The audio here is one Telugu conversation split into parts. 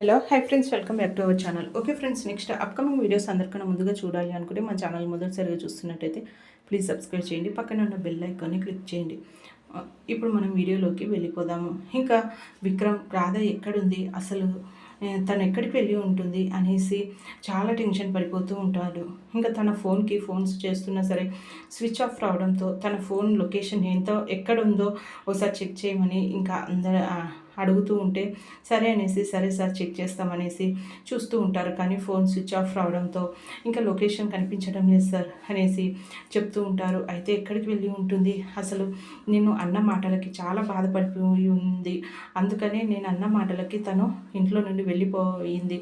Hello hi friends, welcome back to our channel. Okay friends, next upcoming videos అందరికన్నా ముందుగా చూడాలి అనుకుంటే మన ఛానల్ మొదటిసారిగా చూస్తున్నట్టయితే ప్లీజ్ సబ్స్క్రైబ్ చేయండి. పక్కన ఉన్న బెల్ ఐకాన్ని క్లిక్ చేయండి. ఇప్పుడు మనం వీడియోలోకి వెళ్ళిపోదాము. ఇంకా విక్రమ్ రాధ ఎక్కడుంది, అసలు తను ఎక్కడికి వెళ్ళి ఉంటుంది అనేసి చాలా టెన్షన్ పడిపోతూ ఉంటాడు. ఇంకా తన ఫోన్స్ చేస్తున్నా సరే స్విచ్ ఆఫ్ రావడంతో తన ఫోన్ లొకేషన్ ఎక్కడ ఉందో ఒకసారి చెక్ చేయమని ఇంకా అందరూ అడుగుతూ ఉంటే సరే అనేసి సరే సార్ చెక్ చేస్తామనేసి చూస్తూ ఉంటారు. కానీ ఫోన్ స్విచ్ ఆఫ్ రావడంతో ఇంకా లొకేషన్ కనిపించడం లేదు సార్ అనేసి చెప్తూ ఉంటారు. అయితే ఎక్కడికి వెళ్ళి ఉంటుంది, అసలు నేను అన్న మాటలకి చాలా బాధపడిపోయి ఉంది, అందుకనే నేను అన్న మాటలకి తను ఇంట్లో నుండి వెళ్ళిపోయింది.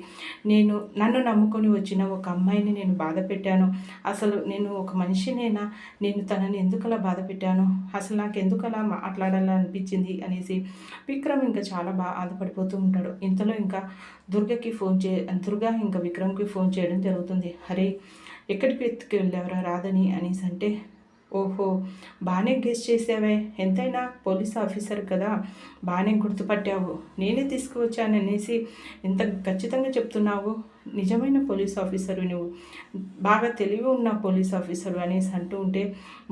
నన్ను నమ్ముకొని వచ్చిన ఒక అమ్మాయిని నేను బాధ పెట్టాను. అసలు నేను ఒక మనిషినేనా, నేను తనని ఎందుకలా బాధ పెట్టాను, అసలు నాకు ఎందుకలా మాట్లాడాలనిపించింది అనేసి విక్రమ్ ఇంకా చాలా బాధపడిపోతూ ఉంటాడు. ఇంతలో ఇంకా దుర్గా ఇంకా విక్రమ్కి ఫోన్ చేయడం జరుగుతుంది. అరే ఎక్కడికి ఎత్తుకు వెళ్ళావరా రాదని అనేసి అంటే, ఓహో బాగానే గెస్ చేసావే, ఎంతైనా పోలీస్ ఆఫీసర్ కదా, బాగానే గుర్తుపట్టావు, నేనే తీసుకువచ్చాను అనేసి ఎంత ఖచ్చితంగా చెప్తున్నావు, నిజమైన పోలీస్ ఆఫీసరు నువ్వు, బాగా తెలివి ఉన్న పోలీస్ ఆఫీసరు అనేసి అంటూ ఉంటే,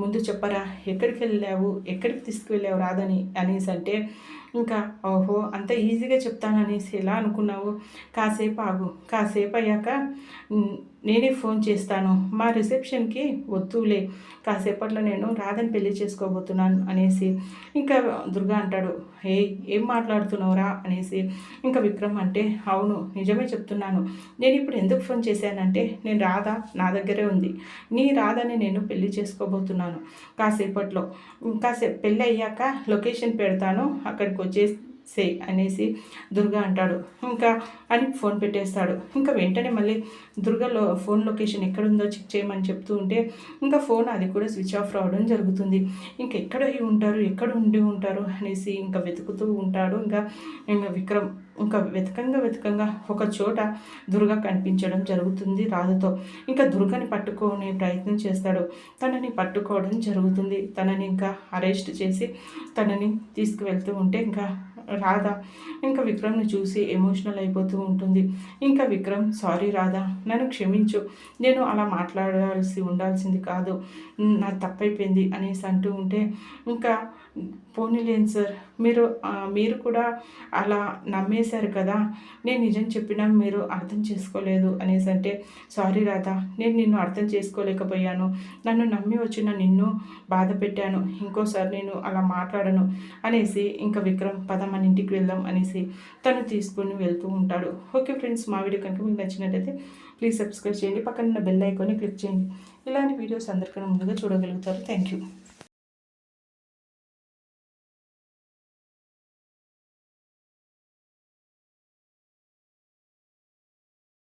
ముందు చెప్పరా ఎక్కడికి వెళ్ళావు, ఎక్కడికి తీసుకువెళ్ళావు రాదని అనేసి అంటే, ఇంకా ఓహో అంత ఈజీగా చెప్తాననేసి ఎలా అనుకున్నావు, కాసేపు ఆగు, కాసేపు అయ్యాక నేనే ఫోన్ చేస్తాను, మా రిసెప్షన్కి వద్దులే, కాసేపట్లో నేను రాధని పెళ్లి చేసుకోబోతున్నాను అనేసి ఇంకా దుర్గా అంటాడు. ఏం మాట్లాడుతున్నావురా అనేసి ఇంకా విక్రమ్ అంటే, అవును నిజమే చెప్తున్నాను, నేను ఇప్పుడు ఎందుకు ఫోన్ చేశానంటే, నేను రాధ నా దగ్గరే ఉంది, నీ రాధని నేను పెళ్లి చేసుకోబోతున్నాను, కాసేపట్లో పెళ్ళి అయ్యాక లొకేషన్ పెడతాను, అక్కడికి వచ్చేసే అనేసి దుర్గా అంటాడు. ఇంకా అని ఫోన్ పెట్టేస్తాడు. ఇంకా వెంటనే మళ్ళీ దుర్గాలో ఫోన్ లొకేషన్ ఎక్కడుందో చెక్ చేయమని చెప్తూ ఉంటే ఇంకా ఫోన్ అది కూడా స్విచ్ ఆఫ్ రావడం జరుగుతుంది. ఎక్కడ ఉండి ఉంటారు అనేసి ఇంకా వెతుకుతూ ఉంటాడు. ఇంకా విక్రమ్ ఇంకా వెతకంగా ఒక చోట దుర్గా కనిపించడం జరుగుతుంది రాధతో. ఇంకా దుర్గని పట్టుకునే ప్రయత్నం చేస్తాడు. తనని పట్టుకోవడం జరుగుతుంది. తనని ఇంకా అరెస్ట్ చేసి తనని తీసుకువెళ్తూ ఉంటే ఇంకా రాధ ఇంకా విక్రమ్ని చూసి ఎమోషనల్ అయిపోతూ ఉంటుంది. ఇంకా విక్రమ్, సారీ రాధ, నన్ను క్షమించు, నేను అలా ఉండాల్సింది కాదు, నా తప్పైపోయింది అనేసి అంటూ ఉంటే ఇంకా పోనీలేండి సార్, మీరు కూడా అలా నమ్మేశారు కదా, నేను నిజం చెప్పినా మీరు అర్థం చేసుకోలేదు అనేసి అంటే, సారీ రాధ, నేను నిన్ను అర్థం చేసుకోలేకపోయాను, నన్ను నమ్మి వచ్చిన నిన్ను బాధ పెట్టాను, ఇంకోసారి నేను అలా మాట్లాడను అనేసి ఇంకా విక్రమ్ పద మన ఇంటికి వెళ్దాం అనేసి తను తీసుకుని వెళ్తూ ఉంటాడు. ఓకే ఫ్రెండ్స్, మా వీడియో కనుక మీకు నచ్చినట్టయితే ప్లీజ్ సబ్స్క్రైబ్ చేయండి. పక్కన ఉన్న బెల్ ఐకాన్ని క్లిక్ చేయండి. ఇలాంటి వీడియోస్ అందరికన్నా ముందుగా చూడగలుగుతారు. Thank you.